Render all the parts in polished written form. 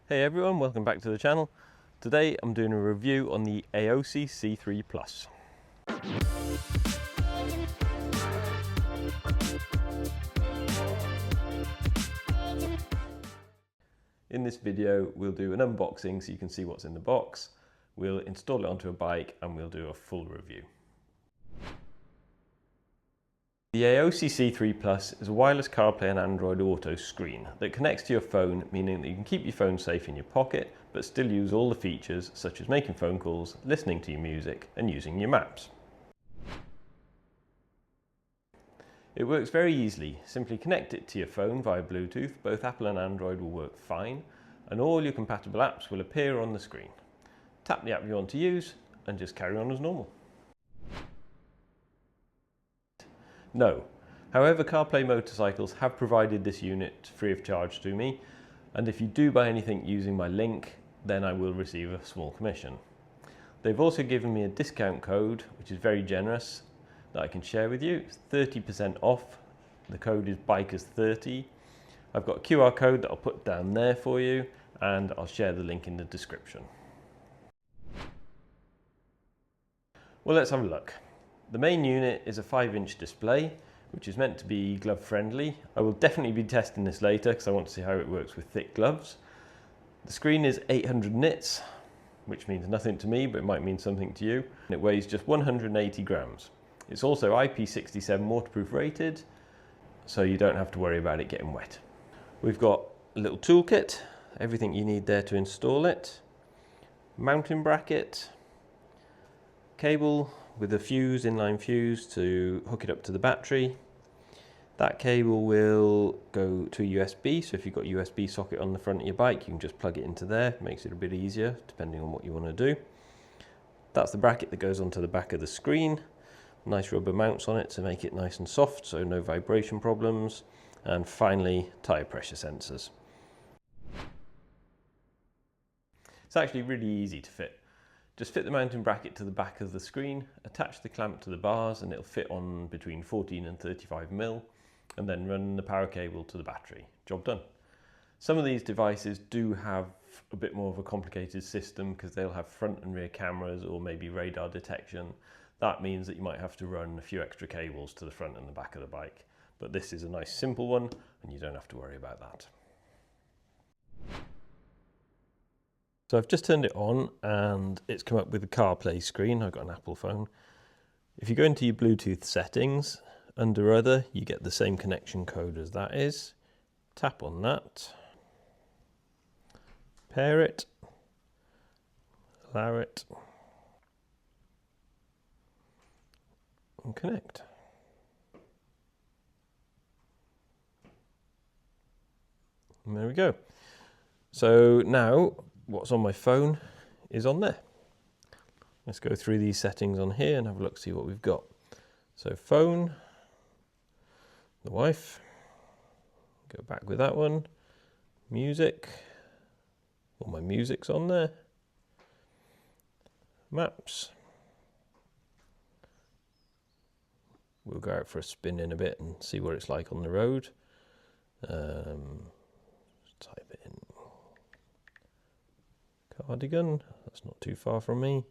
Hey everyone, welcome back to the channel. Today I'm doing a review on the Aoocci C3 Plus. In this video we'll do an unboxing so you can see what's in the box, we'll install it onto a bike and we'll do a full review. The Aoocci C3 Plus is a wireless CarPlay and Android Auto screen that connects to your phone, meaning that you can keep your phone safe in your pocket but still use all the features such as making phone calls, listening to your music and using your maps. It works very easily. Simply connect it to your phone via Bluetooth. Both Apple and Android will work fine and all your compatible apps will appear on the screen. Tap the app you want to use and just carry on as normal. No. However, CarPlay Motorcycles have provided this unit free of charge to me, and if you do buy anything using my link, then I will receive a small commission. They've also given me a discount code, which is very generous, that I can share with you. It's 30% off. The code is BIKERS30. I've got a QR code that I'll put down there for you, and I'll share the link in the description. Well, let's have a look. The main unit is a 5-inch display, which is meant to be glove friendly. I will definitely be testing this later because I want to see how it works with thick gloves. The screen is 800 nits, which means nothing to me, but it might mean something to you. And it weighs just 180 grams. It's also IP67 waterproof rated, so you don't have to worry about it getting wet. We've got a little toolkit, everything you need there to install it. Mounting bracket, cable with a fuse, inline fuse to hook it up to the battery. That cable will go to a USB, so if you've got a USB socket on the front of your bike, you can just plug it into there. It makes it a bit easier depending on what you want to do. That's the bracket that goes onto the back of the screen. Nice rubber mounts on it to make it nice and soft, so no vibration problems. And finally, tire pressure sensors. It's actually really easy to fit. Just fit the mounting bracket to the back of the screen, attach the clamp to the bars and it'll fit on between 14 and 35mm, and then run the power cable to the battery. Job done. Some of these devices do have a bit more of a complicated system because they'll have front and rear cameras or maybe radar detection. That means that you might have to run a few extra cables to the front and the back of the bike. But this is a nice simple one and you don't have to worry about that. So I've just turned it on and it's come up with a CarPlay screen. I've got an Apple phone. If you go into your Bluetooth settings, under Other, you get the same connection code as that is. Tap on that. Pair it. Allow it. And connect. And there we go. So now, what's on my phone is on there. Let's go through these settings on here and have a look, see what we've got. So phone, the wife, go back with that one, music, all my music's on there, maps, we'll go out for a spin in a bit and see what it's like on the road. Type it in. Cardigan, that's not too far from me.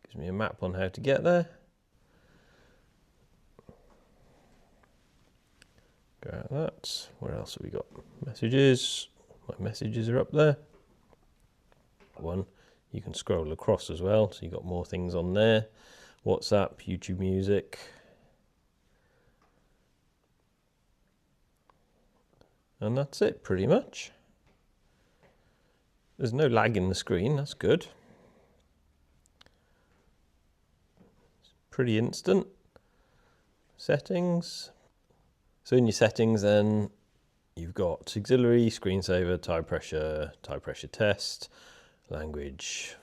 Gives me a map on how to get there. Go out that. Where else have we got? Messages. My messages are up there. One, you can scroll across as well, so you've got more things on there. WhatsApp, YouTube Music. And that's it, pretty much. There's no lag in the screen, that's good. It's pretty instant. Settings. So in your settings then, you've got auxiliary, screensaver, tire pressure test, language,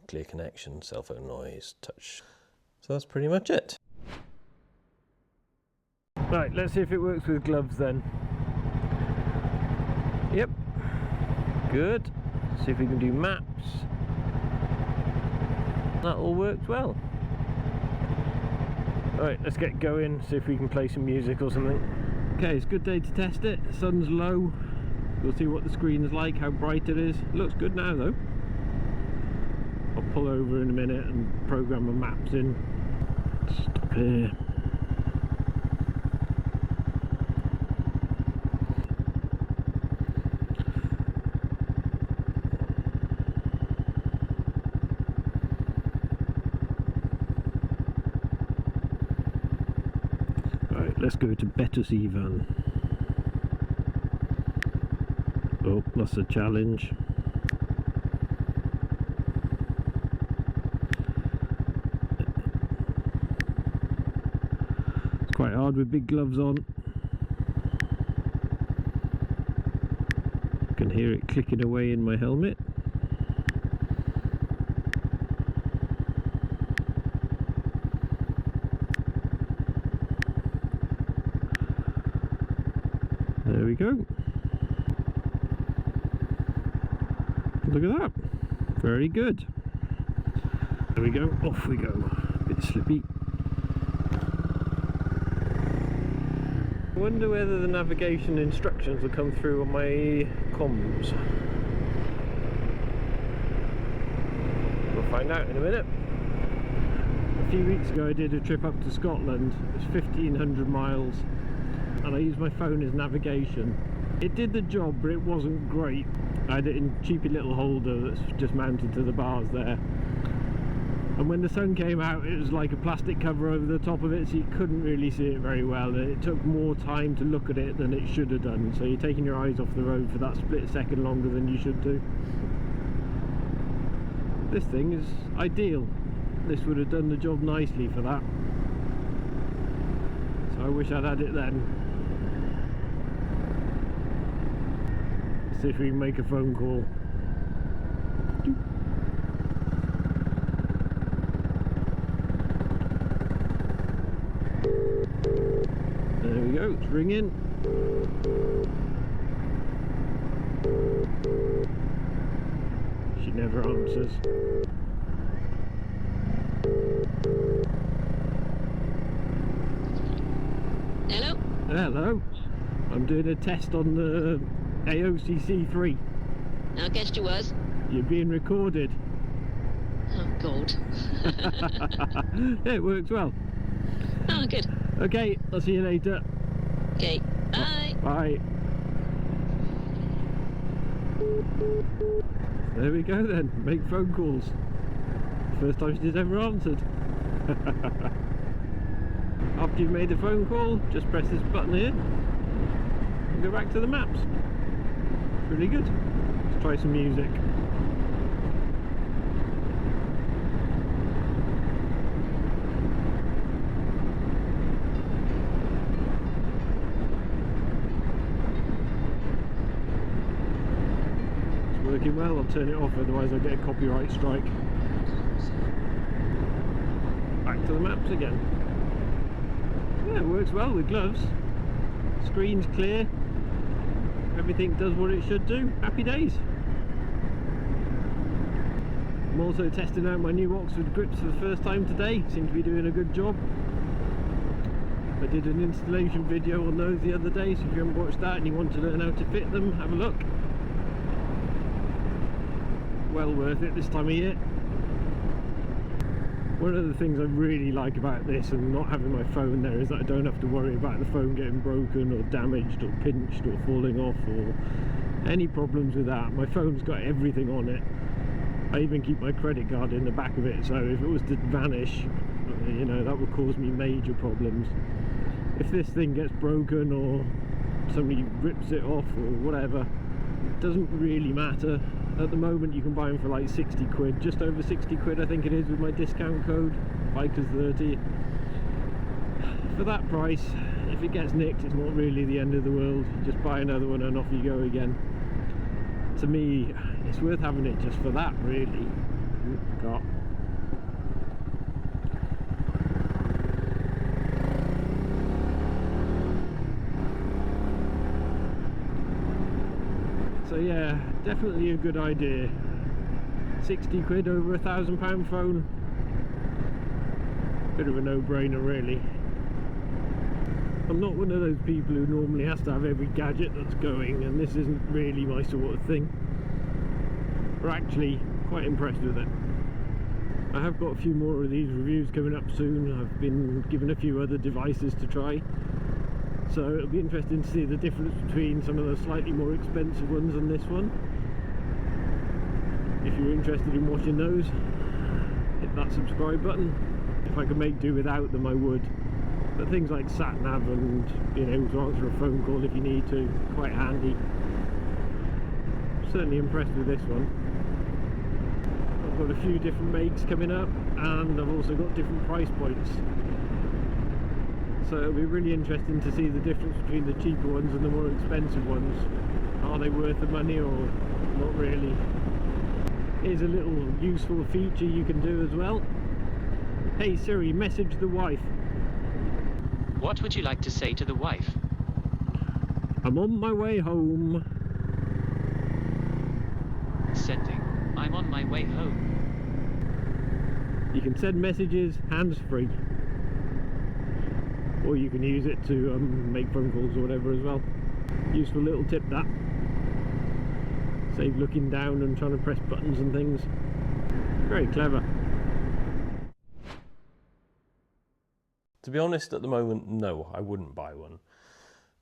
clear connection, cell phone noise, touch. So that's pretty much it. Right, let's see if it works with gloves then. Yep, good. See if we can do maps. That all worked well. Alright, let's get going, see if we can play some music or something. Okay, it's a good day to test it. The sun's low. We'll see what the screen is like, how bright it is. It looks good now though. I'll pull over in a minute and program my maps in. Stop here. Right, let's go to Battersea Van. Oh, that's a challenge. It's quite hard with big gloves on. I can hear it clicking away in my helmet. There we go. Look at that. Very good. There we go. Off we go. A bit slippy. I wonder whether the navigation instructions will come through on my comms. We'll find out in a minute. A few weeks ago I did a trip up to Scotland. It was 1,500 miles and I used my phone as navigation. It did the job, but it wasn't great. I had it in a cheapy little holder that's just mounted to the bars there. And when the sun came out, it was like a plastic cover over the top of it, so you couldn't really see it very well. And it took more time to look at it than it should have done. So you're taking your eyes off the road for that split second longer than you should do. This thing is ideal. This would have done the job nicely for that. So I wish I'd had it then. See if we can make a phone call. There we go, it's ringing. She never answers. Hello? Hello. I'm doing a test on the Aoocci C3. I guessed you was. You're being recorded. Oh God. Yeah, it works well. Oh good. Okay, I'll see you later. Okay, bye. Bye. There we go then, make phone calls. First time she's ever answered. After you've made a phone call, just press this button here and go back to the maps. Really good. Let's try some music. It's working well. I'll turn it off, otherwise I'll get a copyright strike. Back to the maps again. Yeah, it works well with gloves. Screen's clear. Everything does what it should do. Happy days. I'm also testing out my new Oxford grips for the first time today. Seem to be doing a good job. I did an installation video on those the other day, so if you haven't watched that and you want to learn how to fit them, have a look. Well worth it this time of year. One of the things I really like about this and not having my phone there is that I don't have to worry about the phone getting broken or damaged or pinched or falling off or any problems with that. My phone's got everything on it. I even keep my credit card in the back of it, so if it was to vanish, you know, that would cause me major problems. If this thing gets broken or somebody rips it off or whatever, it doesn't really matter. At the moment you can buy them for like 60 quid, just over 60 quid I think it is with my discount code, Bikers30. For that price, if it gets nicked, it's not really the end of the world. You just buy another one and off you go again. To me, it's worth having it just for that, really. God. So yeah, definitely a good idea. 60 quid over £1,000 phone. Bit of a no-brainer really. I'm not one of those people who normally has to have every gadget that's going, and this isn't really my sort of thing. We're actually quite impressed with it. I have got a few more of these reviews coming up soon. I've been given a few other devices to try, so it'll be interesting to see the difference between some of the slightly more expensive ones and this one. If you're interested in watching those, hit that subscribe button. If I could make do without them, I would. But things like sat nav and being able to answer a phone call if you need to, quite handy. Certainly impressed with this one. I've got a few different makes coming up, and I've also got different price points. So it'll be really interesting to see the difference between the cheaper ones and the more expensive ones. Are they worth the money or not really? Here's a little useful feature you can do as well. Hey Siri, message the wife. What would you like to say to the wife? I'm on my way home. Sending. I'm on my way home. You can send messages hands-free, or you can use it to make phone calls or whatever as well. Useful little tip that. Save looking down and trying to press buttons and things. Very clever. To be honest, at the moment, no, I wouldn't buy one.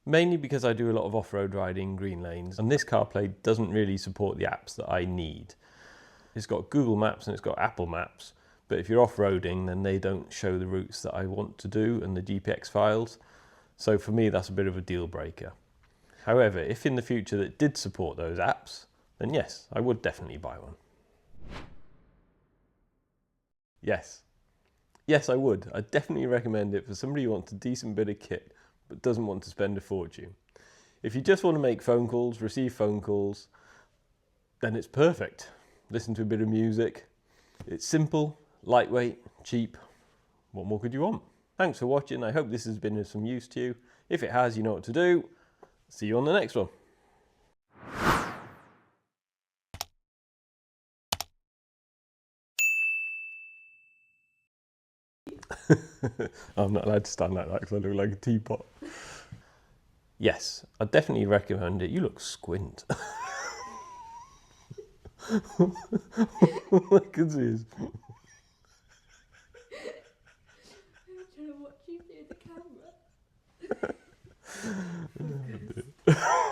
Mainly because I do a lot of off-road riding, green lanes, and this CarPlay doesn't really support the apps that I need. It's got Google Maps and it's got Apple Maps, but if you're off-roading, then they don't show the routes that I want to do and the GPX files. So for me, that's a bit of a deal breaker. However, if in the future that did support those apps, then yes, I would definitely buy one. Yes. Yes, I would. I'd definitely recommend it for somebody who wants a decent bit of kit but doesn't want to spend a fortune. If you just want to make phone calls, receive phone calls, then it's perfect. Listen to a bit of music. It's simple, lightweight, cheap. What more could you want? Thanks for watching. I hope this has been of some use to you. If it has, you know what to do. See you on the next one. I'm not allowed to stand like that because I look like a teapot. Yes, I definitely recommend it. You look squint. All I can see is... I'm trying to watch you through the camera. Oh, dear.